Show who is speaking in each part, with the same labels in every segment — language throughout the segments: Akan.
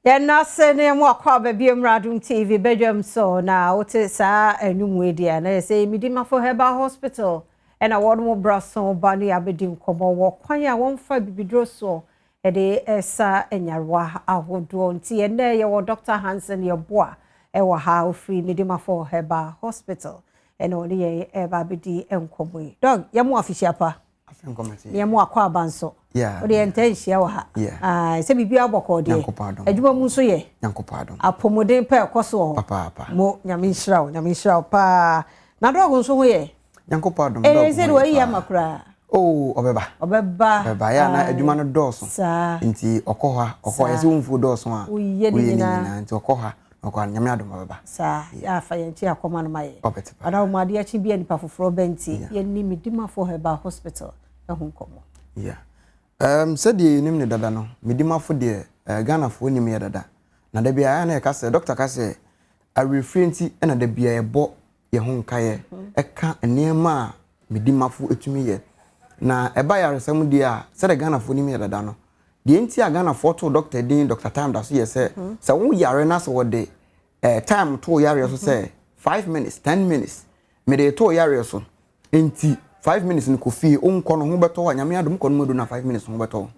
Speaker 1: Yana sene mo akwa baby Adom TV Badwam so na wote saa enumwe dia na say Medimafo Herbal Hospital and a word mo braso bani abedi nkomo wo kwan ya wonfa bibidro so e de esa enyarwa ahodo nti ene ye wo Dr. Hansen ye boa e wo ha free Medimafo Herbal Hospital and only ye eba bedi enkomo dog ye mo official pa ye mo akwa abanso
Speaker 2: yeah
Speaker 1: o de entensia wa ha ah se bibia aboko de adwuma mu so ye
Speaker 2: Adom
Speaker 1: apomodin pa ekoso
Speaker 2: papa
Speaker 1: mo nyame nhyiraw pa na dog nso ho ye
Speaker 2: Adom dog
Speaker 1: e se do yi amakura
Speaker 2: oh obeba ya na adwuma no doso nti okoha ese wonfu doso a
Speaker 1: uye ni na
Speaker 2: nti okoha okwa nyame Adom obeba
Speaker 1: sa ya fa ye nti akoma no maye ana mo ade achi bia nipa foforo benti ye ni Medimafo Herbal Hospital ehun komo
Speaker 2: yeah said ye nim ne dada no Medimafo de Ghana fo nim ye dada na da bia na e ka se doctor ka se a referenti na da bia ye bo ye ho nkaye e ka enema Medimafo etumi ye na e ba yare sam de a se da Ghana fo nim ye dada no de enti a Ghana fo to doctor din Dr. Time da so ye se wo yare na so de time to yare so se 5 minutes 10 minutes me de to yare so enti 5 minutes ni kofi onko no ho beto wa nyame Adom ko no modu na 5 minutes ho beto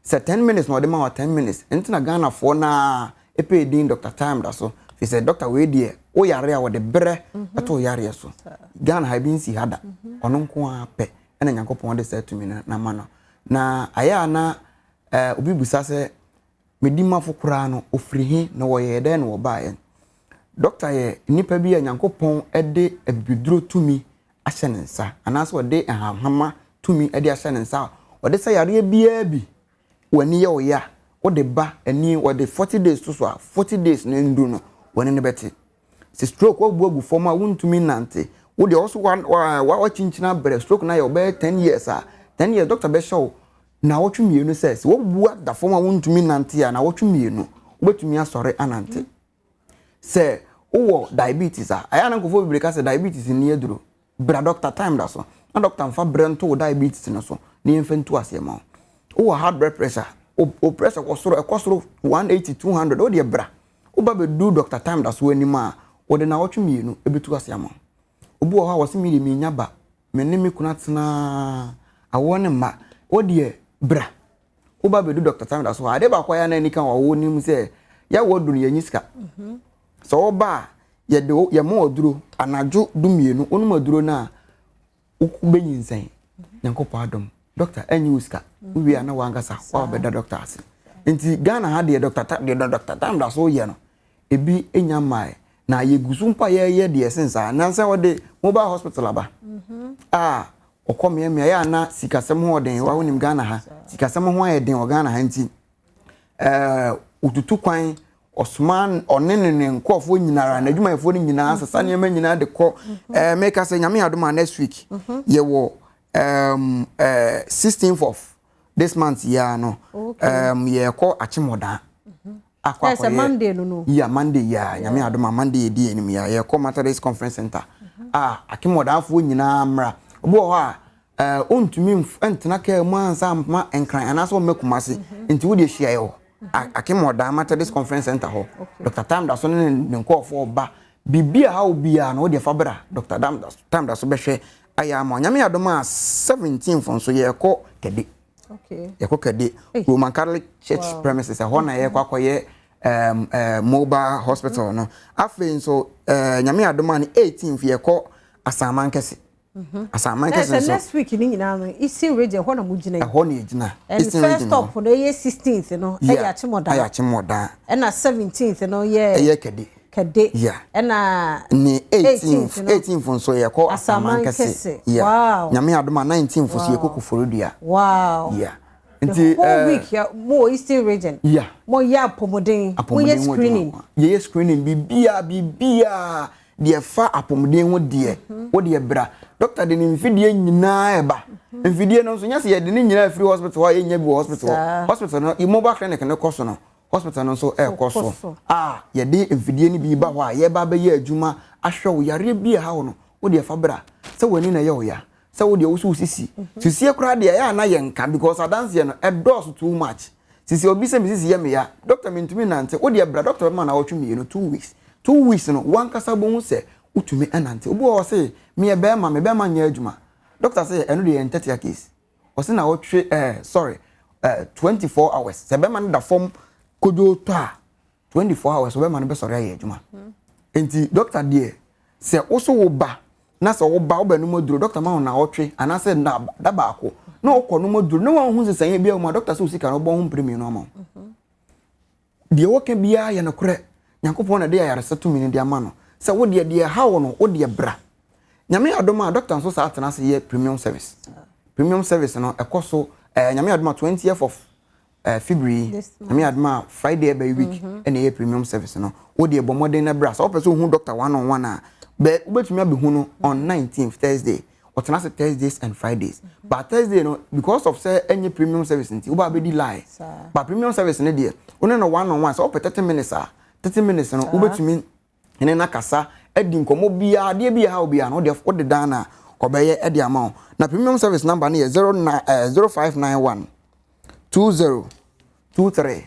Speaker 2: se 10 minutes no de ma wa 10 minutes enti na Ghana fo na epe din Dr. Time da so fi se doctor we die o yare a wo de bre beto yare so Ghana ha bin si hada ono nko a pe ena Nyankopon de set mi na ma no na aya na obi busa se Medimafo kura no ofrihi na wo ye de na wo ba ye doctor ye nipa bi a Nyankopon de abiduro tumi ashenensa anaso de ahama tumi ade ashenensa ode say yare bia bi wani ye oya ode ba ani ode 40 days to so 40 days no ndu no wani ne beti se stroke obuagu forma wuntumi nante wode also wa chinchina bre stroke na ye obe 10 years 10 years doctor be show na wotwemienu says wo bua da forma wuntumi nante ya na wotwemienu obetumi asore anante se wo diabetes aya na nkofo bibire ka se diabetes ni eduro bra Dr. Time da so na doctor mfa brento diabetes no so ni mfentu asema o high blood pressure o pressure ekosoro 180 200 o de bra o ba be do Dr. Time da so anima o de na wotwemienu ebetu asema obu o ha wose mi de mi nyaba menni mi kuna tena awone ma o de bra o ba be do Dr. Time da so ade ba kwa ya na nika wo nim se ya wodu ya nyiska so ba ye mo oduro anajo dumienu onu maduro na ukubenyinsen Nyankopon Adom doctor enyi uska wi ana wangasa wa beda doctor ase nti Ghana ha de Dr. Time da so ye no ebi enya mai na ye gusumpa ye de sensa nansa wode mobile hospital aba okomye ya na sikasem ho den wa wonim Ghana ha sikasem ho ye den o Ghana ha nti ututu kwan Osman onene nkofo nyinara na adwumayefo ni nyina asasa ne ma nyina de ko make us nyame Adom next week ye wo 16th of this month ya no ye ko achimoda akwa
Speaker 1: yes Monday no
Speaker 2: yeah Monday ya nyame Adom Monday di enim ya ye ko Methodist Conference Center akimoda afo nyina mra obo ho ontumi entena ka mu ansa ma enkran anaso mekumase nti wo de hia ye ho akimoda Methodist Conference Center ho Dr. Time da so ne nkofo ba bibia ha obia na wo de fabra Dr. Time da so behwe aya ma nyame Adom 17 fon so ye ko kede ye ko kede Roman Catholic Church premises ho na ye kwa koye mobile hospital no afen so nyame Adom 18 ye ko asaman kese asaman kese so
Speaker 1: next week ni nyina no isi region ho na mu gina
Speaker 2: ho na gina
Speaker 1: isi first stop no ye 16th no aya chimoda na 17th no ye kede
Speaker 2: yeah
Speaker 1: na
Speaker 2: ni 18th so ye ko asaman kese
Speaker 1: wow
Speaker 2: nyame Adom 19th so ye ko kuforodua
Speaker 1: wow
Speaker 2: yeah nti
Speaker 1: week ya mo eastern region
Speaker 2: yeah
Speaker 1: mo ya apomodin mo ye screening
Speaker 2: ye screening bibia de fa apomden ho de wo de bra doctor de mfidie nyina eba mfidie no so nyase ye de nyina free hospital wa ye nya bi hospital no i mobile clinic ne koso no hospital no so koso ye de mfidie ni bi ba ho a ye ba ba ye adwuma ahwe wo yare bi ha wo no wo de fa bra se wani na ye wo ya se wo de wo sisi kura de ya na ye nka because adanse no e dose too much sisi obi se misisi ye me ya doctor me ntumi nante wo de bra doctor man na wotwe me no 2 weeks 2 weeks no wan kasa bo hu se utumi enante obi wo se me e be ma nya adwuma doctor say eno de entatia case o se na wotwe 24 hours se be man da form kojo to a 24 hours be man be sori aye adwuma enti doctor de se oso wo ba na se wo ba wo ba no moduro doctor man na wotwe ana se na da ba ako na okọ no moduro na wan hu se sanye bia o doctor se usika no bo hu premium no ma de wo ka bia ye no kore Nyankopon na de ya yarese to mini de ama no se wo de hawo no wo de bra nyame adom a doctor so sa atena se ye premium service no ekoso nyame adom 20th of February nyame adom Friday by week and ye premium service no wo de bo modern na bra so person hu doctor one on one a be obetumi abehu no on 19th Thursday or Thursdays and Fridays. But Thursday, no, because of say any premium service, you will be lie. But premium service, no dear, only no one on one, so 30 minutes, 30 minutes, no, over to me, and then Nakasa, Edding Comobia, dear be how be an order for the Dana, or by Eddie amount. Now, premium service number near 0591 20 23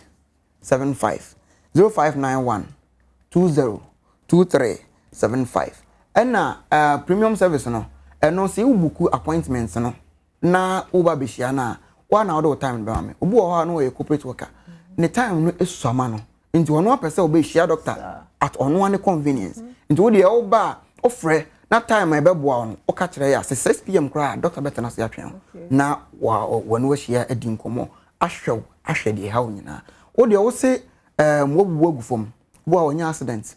Speaker 2: 75 0591 20 23 75. And now, premium service, no. Eno se ubuku appointments no na uba beshia na one hour time be me obu ho na we corporate worker ne time no esuama no nti wono apese obeshia doctor at ono one convenience nti wo de oba ofre na time e beboa no o ka kire ya 6 pm kra doctor better na se atwen na wono washia edi nkomo ahwe de ha onyina wo de wo se wobu agufom bo a onya accident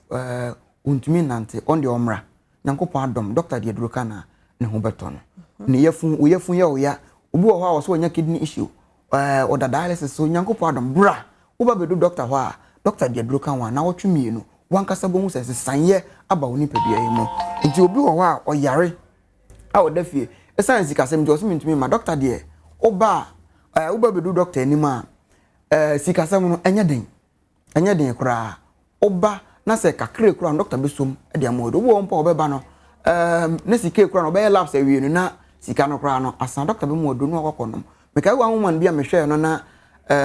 Speaker 2: untumi nante on de omra Nyankopon Adom doctor de eduroka na ne ho beto no ne yefun ye oya obi wo ha wo so nya kidney issue o da dialysis so Nyankopon Adom bra wo ba bedu doctor ho a doctor de aduro wa na wo twemie no wan kasa bo hu se sanye aba woni padua yi mu nti obi wo ha o yare a wo da fie esan sika sem nti o so mentumi ma doctor de wo ba bedu doctor ni ma sika sem no enya den kura oba na se kakre kura doctor besom de amodo wo mpa obeba no na sika kura no be labs awie no na sika no kura no asan doctor be mo do no akokonom me kai wa woman bia me hwe no na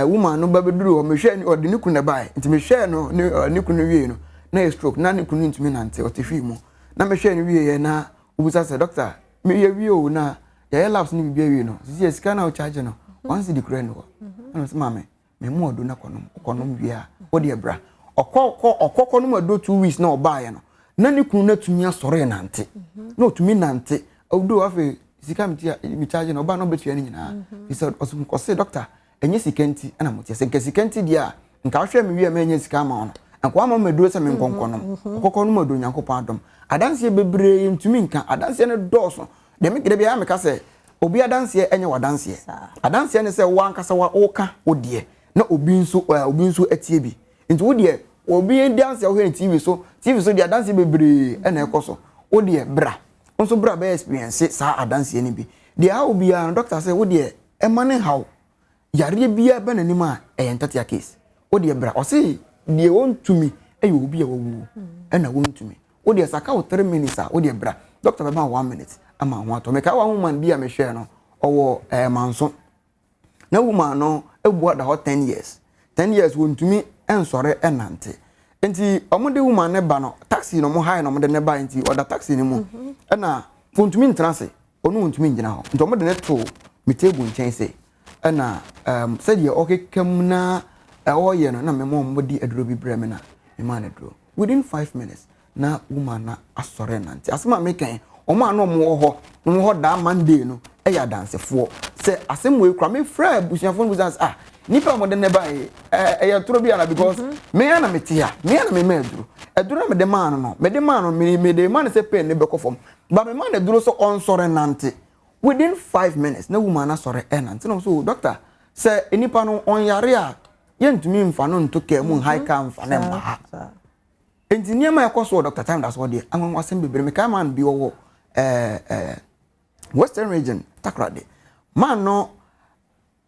Speaker 2: woman no ba beduru o me hwe ni odi ni kunu bai nti me hwe no ni kunu wie no na e stroke na ni kunu ntumi nante o tefi mu na me hwe ni wie ye na ubusa se doctor me ye wie o na ya labs ni bia wie no sisi sika na o charge no once the kura no no se mame me mo do na konom wie a o de bra okoko no do 2 weeks na obaye no na ni kunu na tumi asore nante na otumi nante odo afi sika mi charge no oba no betua ni nyina he said osum ko say doctor enye sikanti na motie se sikanti dia nka hwe me wie ma enye sika ma ono nko ama me do se me nkonko no okoko no ma do Nyankopon Adom adanse bebre ntumi nka adanse ne doso de me gide bia me ka se obi adanse enye wadanse adanse ne se wa nkasa wa oka odie na obi nso atie bi nti wo de obi dance wo TV so de dance bebre na ekoso wo de bra onso bra be experience sa dance ni bi de how bi an doctor say wo de e mane how yare bia be nanim a e entatia case wo de bra o say de wontumi e yo obi a wo na wontumi wo de saka wo 3 minutes a wo de bra doctor be ma 1 minute ama ho ato me ka wa woman bia me hwe no owo manso na woman no ebu da ho 10 years wontumi ensore enante enti omude woman ne ba no taxi no mo high no mo de ne ba enti oda taxi ni mu na wontumi ntrase onu wontumi ngina ho enti omude ne to me table nchen se na said ye okekam na oye no na me mo di aduro bi bre me na me ma na aduro within 5 minutes na woman na asore nante asema me kan omo ano mo ho da Monday no e ya dance fo se asem we kra me fra busuafo business nipa mo de ne bai ya turo bia na because me ya na metia me ya na me aduro me de man no me de man se pen ne be kofom ba me man aduro so on sore nante within 5 minutes na woman na sore nante no so doctor se nipa no on yare a yentumi mfa no ntoke mu high can mfa ne ma engineer ma yakoso doctor time that's what dey anwan wasem bebre me ka man bi wo western region takrade man no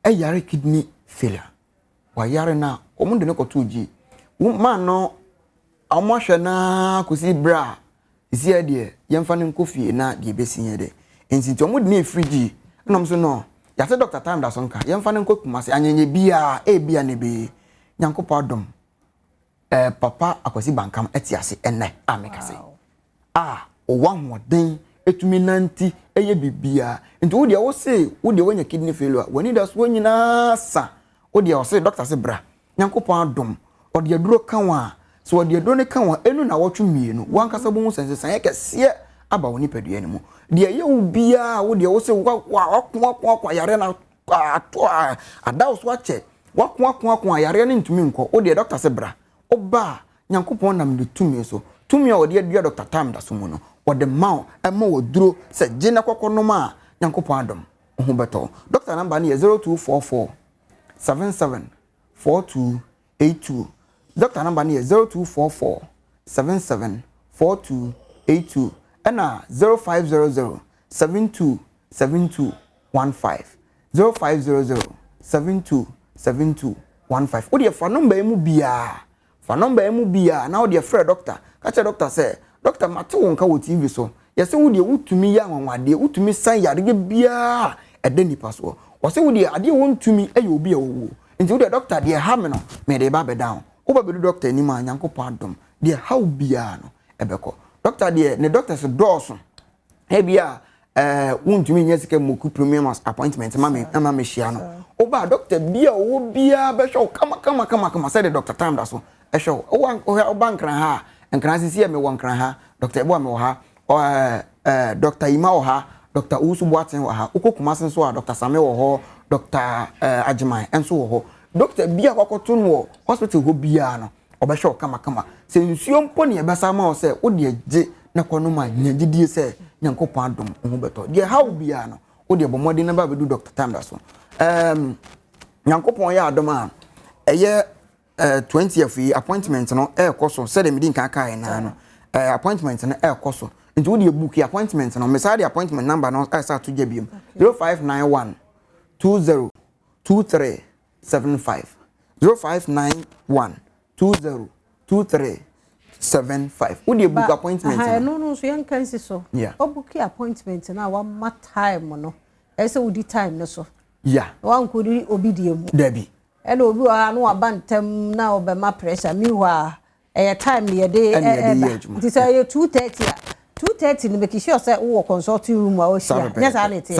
Speaker 2: yare kidney failure wa yare na omunde ne kotoji man no amahwe na kusi bra isi ade yemfa ne nkofie na de besinye de enti omunde ne frigi na mso no ya se Dr. Time da so nka yemfa ne nkokuma se anyenye bia bia ne be Nyankopɔn Adom papa akwasi bankam etiase enne ameka se owa hoden etumi nanti eye bibia nti wo de wo se wo de wonya kidney failure woni da so nyina sa wo de wo se doctor se bra Nyankopɔn Adom o de aduro kanwa so o de aduro ne kanwa enu na wotwe mienu wankasa bo hu sensesan ye kese aba woni padua ne mu de ye wo bia wo de wo se wa yare na ato ada so ache wa yare ne ntumi nko wo de doctor se bra oba Nyankopɔn nam de tumi so tumi a wo de adua Dr. Time da so mu no wo de maw ema wo duro se gina kokonom a Nyankopɔn Adom ho beto doctor number ne 0244 77 4282 doctor number ne 0244 77 4282 and 0500 72 72 15 0500 72 72 15 wo de fa number emu bia na wo de frɛ doctor ka che doctor say doctor mate won ka wo TV so yese wo de wutumi ya nwanwade wutumi san yare bia ede nipa so wo se wo de ade wontumi aye obi a wo nti wo de doctor de ha me no me de ba be down wo ba be do doctor ni ma Nyankopɔn Adom de ha bia no ebeko doctor de ne doctor se dɔɔso e bia wontumi nya sika moku premium appointment ma me hia no wo ba doctor bia wo bia be hwe kama say the Dr. Time da so e hwe wo bank ran ha nkran sisi me won kran ha Dr. Ebo me wo ha Dr. Ima wo ha Dr. Usu Boaten wo ha ukokuma sen so Dr. Same wo ho Dr. Ajimai enso wo ho Dr. Bia kwakoto no hospital ho bia no obehwe kama se nsuo mpo ne ebesa ma wo se wo de age na kono ma nyagidie se Nyankopɔn Adom ho beto de ha wo bia no wo de bomode na ba bedu Dr. Time da so Nyankopɔn ya Adom a eye 20th appointment no koso said me din kan kai na no appointment no koso nti wo de book appointment no me say the appointment number no start to gebiem 0591 20 23 75 0591 20 23 75 wo de book appointment
Speaker 1: no so yan kan si so o book appointment na wa ma time no ese wo di time no so wa nkodi obi die mu
Speaker 2: dabi
Speaker 1: ene obi wa no abantem na obema pressure mi wa time ne de nti say 2:30 ni make sure say wo consulting room wa o sia nya sa na te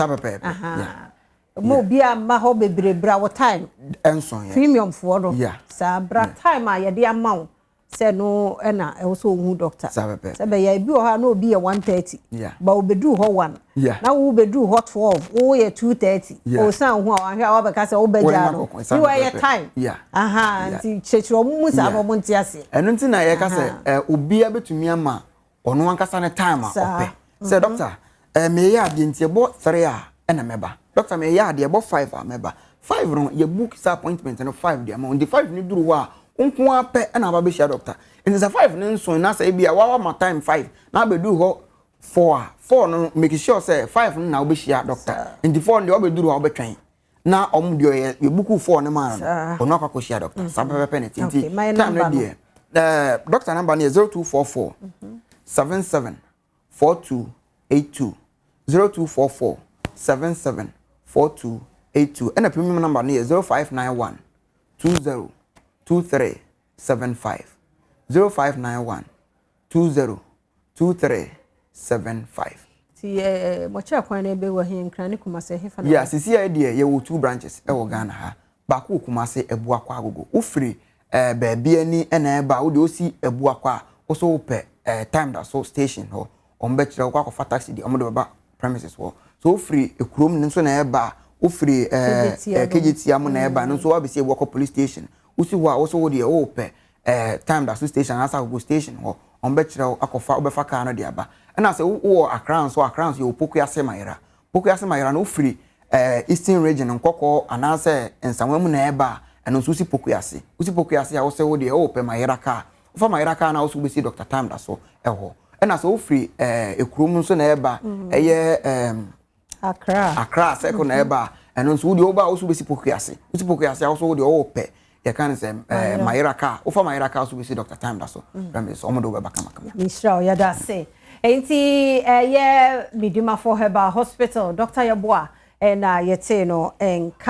Speaker 1: mo bia ma ho bebrebra wo time
Speaker 2: enson
Speaker 1: premium for do sa bra time a ye de amount say no na e so hu doctor say be ya bi o ha na obi ye 1:30 ba obedu ho 1 na wo bedu hot 12 wo ye 2:30 o san hu a ahia wa be ka say wo beja no you are your time nti chechiro mu sa bo nti ase
Speaker 2: eno nti na ye ka say obi abetumi ama ono ankasa ne time a ope say doctor me ya de nti ebo 3 a na meba doctor me ya de ebo 5 a meba 5 ron ye book sa appointment no 5 de amount the 5 ni duru wa unku ape na ba be share doctor in the 5 ni nso na say bia wa ma time 5 na be do ho 4 no make sure say 5 na be share doctor in the 4 de wa be duru wa be twen na om de ye book 4 ne ma no ono akwa share doctor sabe penalty time na de doctor number ni 0244 77 4282 0244 77 4282 and the premium number ni 0591 20 23 75 0591 20 23 75
Speaker 1: ti mocha kwan na ebe wo hin kran ne Kumase hefa na
Speaker 2: sisi ya de ye wo 2 branches e wo Ghana ha ba ko Kumase ebu akwa agogo ufiri baabi ani na eba wo de osi ebu akwa wo so pe time da so station ho ombe kire wo akwa taxi di omo de ba premises wo so ufiri ekurom nso na eba ufiri KGT am na eba nso wa be se wo police station usi wa also wo de o pe time da so station asa go station ho ombe kire akofa obefa car no de aba na say wo Accra so yo Pokuase Mayra no free Eastern region nkoko anase ensanwamu na eba eno so usi Pokuase a wo say wo de o pe Mayra car ofa Mayra car na wo so be see Dr. Time da so eho na so wo free ekurom nso na eba eye Accra seko na eba eno so wo de oba wo so be see Pokuase a wo so wo de o pe ya kan say Mayra car ofa Mayra car so be see Dr. Time da so premise omodo be baka makama
Speaker 1: misra ya da say enti ye Medimafo Herbal Hospital Dr. Yaboa na yete no enka